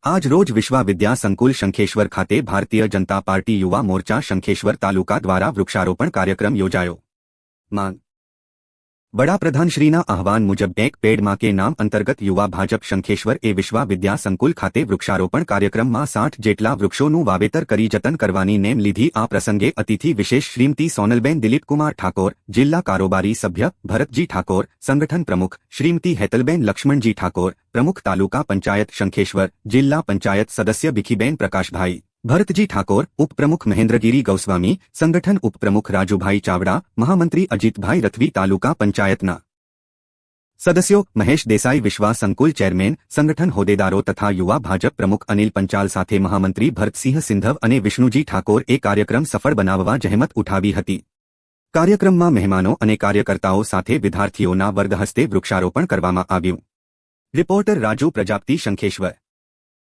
આજ રોજ વિશ્વ વિદ્યા સંકુલ શંખેશ્વર ખાતે ભારતીય જનતા પાર્ટી યુવા મોરચા શંખેશ્વર તાલુકા દ્વારા વૃક્ષારોપણ કાર્યક્રમ યોજાયો। માંગ વડાપ્રધાનશ્રીના આહવાન મુજબ એક પેડ માં કે નામ અંતર્ગત યુવા ભાજપ શંખેશ્વર એ વિશ્વ વિદ્યા સંકુલ ખાતે વૃક્ષારોપણ કાર્યક્રમમાં 60 જેટલા વૃક્ષોનું વાવેતર કરી જતન કરવાની નેમ લીધી। આ પ્રસંગે અતિથિ વિશેષ શ્રીમતી સોનલબેન દિલીપકુમાર ઠાકોર, જિલ્લા કારોબારી સભ્ય ભરતજી ઠાકોર, સંગઠન પ્રમુખ શ્રીમતી હેતલબેન લક્ષ્મણજી ઠાકોર, પ્રમુખ તાલુકા પંચાયત શંખેશ્વર, જિલ્લા પંચાયત સદસ્ય ભીખીબેન પ્રકાશભાઈ, ભરતજી ઠાકોર, ઉપપ્રમુખ મહેન્દ્રગીરી ગૌસ્વામી, સંગઠન ઉપપ્રમુખ રાજુભાઈ ચાવડા, મહામંત્રી અજીતભાઈ રથવી, તાલુકા પંચાયતના સદસ્યો મહેશ દેસાઈ, વિશ્વ સંકુલ ચેરમેન, સંગઠન હોદ્દેદારો તથા યુવા ભાજપ પ્રમુખ અનિલ પંચાલ સાથે મહામંત્રી ભરતસિંહ સિંધવ અને વિષ્ણુજી ઠાકોર એ કાર્યક્રમ સફળ બનાવવા જહેમત ઉઠાવી હતી। કાર્યક્રમમાં મહેમાનો અને કાર્યકર્તાઓ સાથે વિદ્યાર્થીઓના વર્ગ હસ્તે વૃક્ષારોપણ કરવામાં આવ્યું। રિપોર્ટર રાજુ પ્રજાપતિ, શંખેશ્વર।